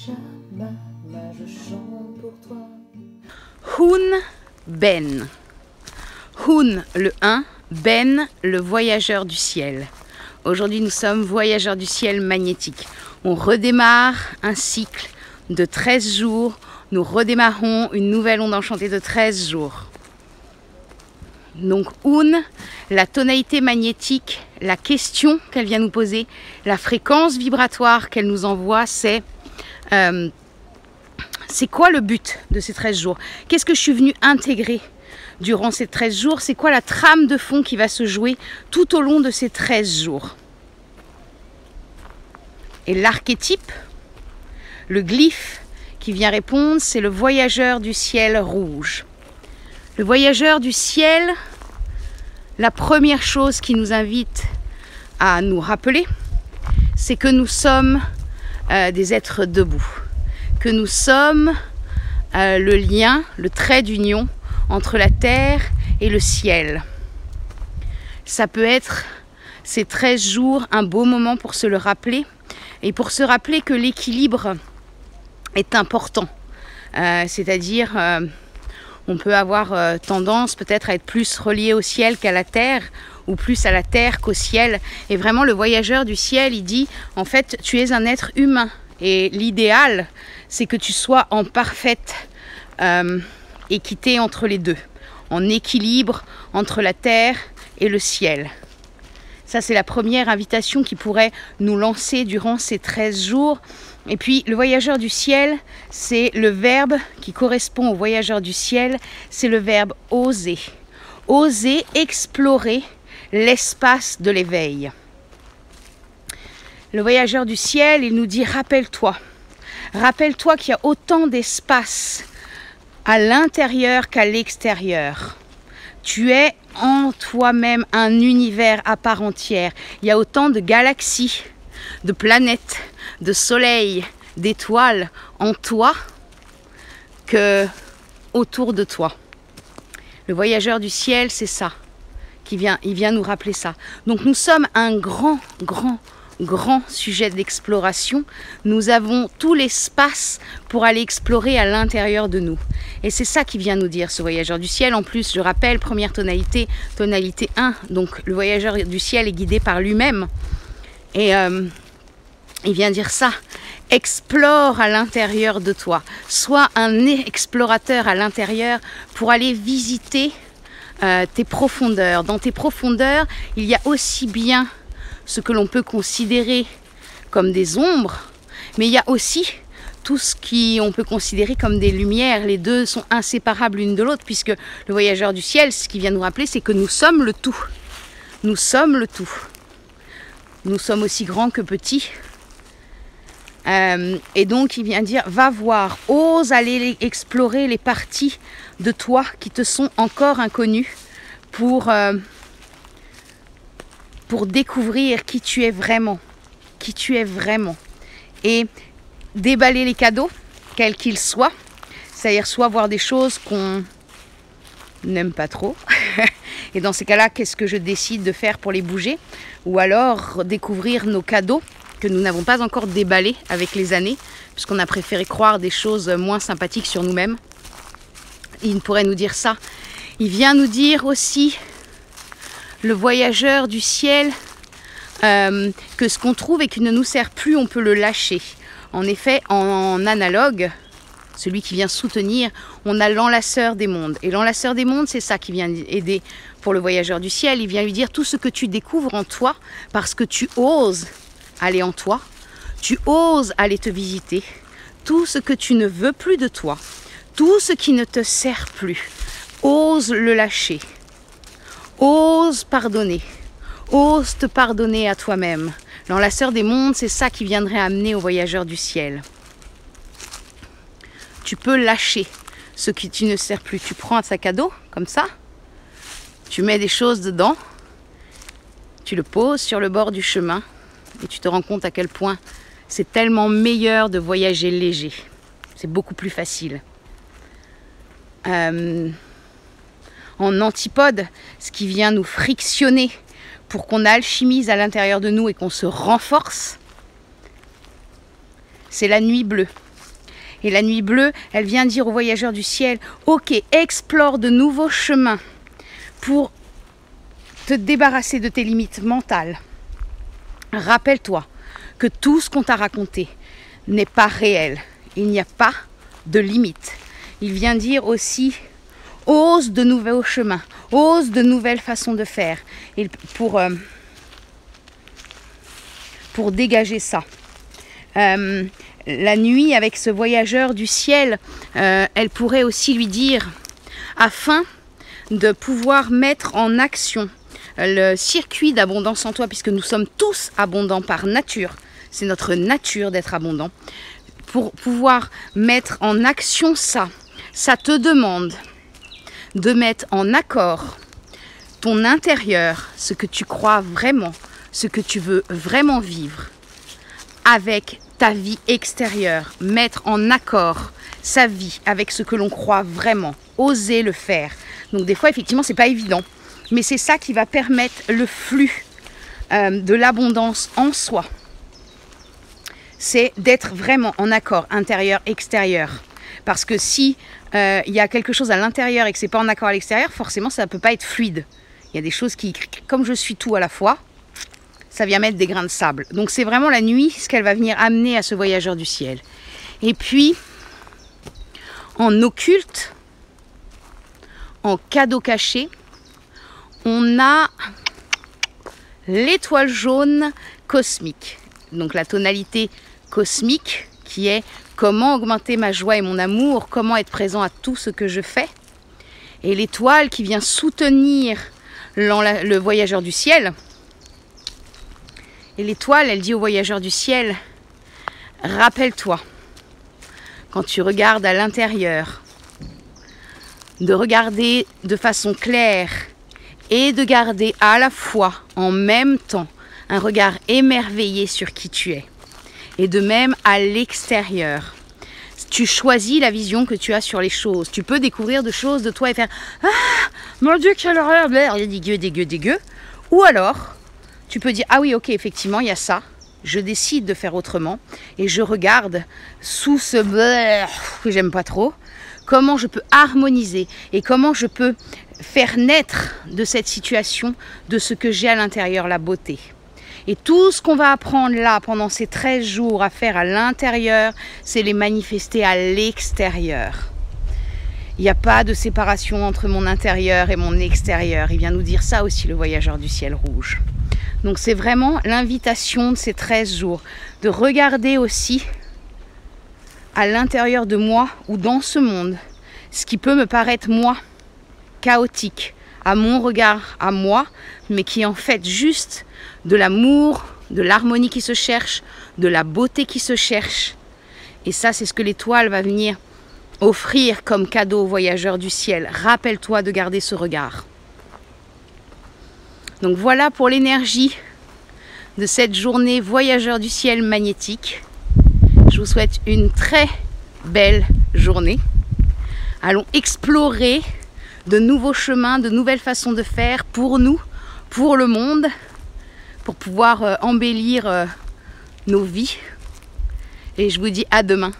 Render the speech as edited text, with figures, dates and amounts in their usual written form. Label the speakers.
Speaker 1: je chante pour toi.
Speaker 2: Hun Ben. Hun le 1, Ben le voyageur du ciel. Aujourd'hui nous sommes voyageurs du ciel magnétique. On redémarre un cycle de 13 jours. Nous redémarrons une nouvelle onde enchantée de 13 jours. Donc Hun, la tonalité magnétique, la question qu'elle vient nous poser, la fréquence vibratoire qu'elle nous envoie, c'est quoi le but de ces 13 jours? Qu'est-ce que je suis venue intégrer durant ces 13 jours? C'est quoi la trame de fond qui va se jouer tout au long de ces 13 jours? Et l'archétype, le glyphe qui vient répondre, c'est le voyageur du ciel rouge. Le voyageur du ciel, la première chose qui nous invite à nous rappeler, c'est que nous sommes des êtres debout, que nous sommes le lien, le trait d'union entre la terre et le ciel. Ça peut être ces 13 jours un beau moment pour se le rappeler et pour se rappeler que l'équilibre est important. C'est-à-dire, on peut avoir tendance peut-être à être plus relié au ciel qu'à la terre, ou plus à la terre qu'au ciel. Et vraiment, le voyageur du ciel, il dit, en fait, tu es un être humain. Et l'idéal, c'est que tu sois en parfaite équité entre les deux, en équilibre entre la terre et le ciel. Ça, c'est la première invitation qui pourrait nous lancer durant ces 13 jours. Et puis, le voyageur du ciel, c'est le verbe qui correspond au voyageur du ciel, c'est le verbe oser. Oser explorer l'espace de l'éveil. Le voyageur du ciel, il nous dit, rappelle-toi qu'il y a autant d'espace à l'intérieur qu'à l'extérieur. Tu es en toi-même un univers à part entière. Il y a autant de galaxies, de planètes, de soleils, d'étoiles en toi que autour de toi. Le voyageur du ciel, c'est ça. Il vient nous rappeler ça. Donc nous sommes un grand sujet d'exploration. Nous avons tout l'espace pour aller explorer à l'intérieur de nous. Et c'est ça qui vient nous dire ce voyageur du ciel. En plus, je rappelle, première tonalité, tonalité 1. Donc le voyageur du ciel est guidé par lui-même. Et il vient dire ça. Explore à l'intérieur de toi. Sois un explorateur à l'intérieur pour aller visiter tes profondeurs. Dans tes profondeurs, il y a aussi bien ce que l'on peut considérer comme des ombres, mais il y a aussi tout ce qu'on peut considérer comme des lumières. Les deux sont inséparables l'une de l'autre, puisque le voyageur du ciel, ce qu'il vient nous rappeler, c'est que nous sommes le tout. Nous sommes le tout. Nous sommes aussi grands que petits. Et donc il vient dire, va voir, ose aller explorer les parties de toi qui te sont encore inconnues pour découvrir qui tu es vraiment, et déballer les cadeaux, quels qu'ils soient, c'est-à-dire soit voir des choses qu'on n'aime pas trop, et dans ces cas-là, qu'est-ce que je décide de faire pour les bouger, ou alors découvrir nos cadeaux que nous n'avons pas encore déballés avec les années, puisqu'on a préféré croire des choses moins sympathiques sur nous-mêmes. Il pourrait nous dire ça. Il vient nous dire aussi, le voyageur du ciel, que ce qu'on trouve et qui ne nous sert plus, on peut le lâcher. En effet, en analogue, celui qui vient soutenir, on a l'enlaceur des mondes. Et l'enlaceur des mondes, c'est ça qui vient aider pour le voyageur du ciel. Il vient lui dire tout ce que tu découvres en toi, parce que tu oses aller en toi, tu oses aller te visiter, tout ce que tu ne veux plus de toi, tout ce qui ne te sert plus, ose le lâcher, ose pardonner, ose te pardonner à toi-même. L'enlaceur des mondes, c'est ça qui viendrait amener au voyageur du ciel. Tu peux lâcher ce qui ne sert plus. Tu prends un sac à dos, comme ça, tu mets des choses dedans, tu le poses sur le bord du chemin et tu te rends compte à quel point c'est tellement meilleur de voyager léger. C'est beaucoup plus facile. En antipode, ce qui vient nous frictionner pour qu'on alchimise à l'intérieur de nous et qu'on se renforce, c'est la nuit bleue. Et la nuit bleue, elle vient dire aux voyageurs du ciel, ok, explore de nouveaux chemins pour te débarrasser de tes limites mentales. Rappelle-toi que tout ce qu'on t'a raconté n'est pas réel. Il n'y a pas de limite. Il vient dire aussi, ose de nouveaux chemins, ose de nouvelles façons de faire. Et pour dégager ça. La nuit, avec ce voyageur du ciel, elle pourrait aussi lui dire, afin de pouvoir mettre en action le circuit d'abondance en toi, puisque nous sommes tous abondants par nature, c'est notre nature d'être abondant. Pour pouvoir mettre en action ça te demande de mettre en accord ton intérieur, ce que tu crois vraiment, ce que tu veux vraiment vivre, avec ta vie extérieure, mettre en accord sa vie avec ce que l'on croit vraiment, oser le faire. Donc des fois, effectivement, c'est pas évident, mais c'est ça qui va permettre le flux de l'abondance en soi. C'est d'être vraiment en accord intérieur-extérieur. Parce que si il y a quelque chose à l'intérieur et que c'est pas en accord à l'extérieur, forcément, ça ne peut pas être fluide. Il y a des choses qui, comme je suis tout à la fois, ça vient mettre des grains de sable. Donc c'est vraiment la nuit ce qu'elle va venir amener à ce voyageur du ciel. Et puis, en occulte, en cadeau caché, on a l'étoile jaune cosmique. Donc la tonalité cosmique qui est comment augmenter ma joie et mon amour, comment être présent à tout ce que je fais. Et l'étoile qui vient soutenir le voyageur du ciel. Et l'étoile, elle dit au voyageur du ciel, rappelle-toi, quand tu regardes à l'intérieur, de regarder de façon claire et de garder à la fois, en même temps, un regard émerveillé sur qui tu es. Et de même à l'extérieur. Tu choisis la vision que tu as sur les choses. Tu peux découvrir des choses de toi et faire « Ah, mon Dieu, quelle horreur, dégueu. » Ou alors, tu peux dire « Ah oui, ok, effectivement, il y a ça. Je décide de faire autrement. Et je regarde sous ce que j'aime pas trop, comment je peux harmoniser et comment je peux faire naître de cette situation, de ce que j'ai à l'intérieur, la beauté. » Et tout ce qu'on va apprendre là, pendant ces 13 jours à faire à l'intérieur, c'est les manifester à l'extérieur. Il n'y a pas de séparation entre mon intérieur et mon extérieur. Il vient nous dire ça aussi, le voyageur du ciel rouge. Donc c'est vraiment l'invitation de ces 13 jours, de regarder aussi à l'intérieur de moi ou dans ce monde, ce qui peut me paraître, moi, chaotique, à mon regard, à moi, mais qui est en fait juste de l'amour, de l'harmonie qui se cherche, de la beauté qui se cherche. Et ça, c'est ce que l'étoile va venir offrir comme cadeau aux voyageurs du ciel. Rappelle-toi de garder ce regard. Donc voilà pour l'énergie de cette journée voyageur du ciel magnétique. Je vous souhaite une très belle journée. Allons explorer de nouveaux chemins, de nouvelles façons de faire pour nous, pour le monde, pour pouvoir embellir nos vies. Et je vous dis à demain.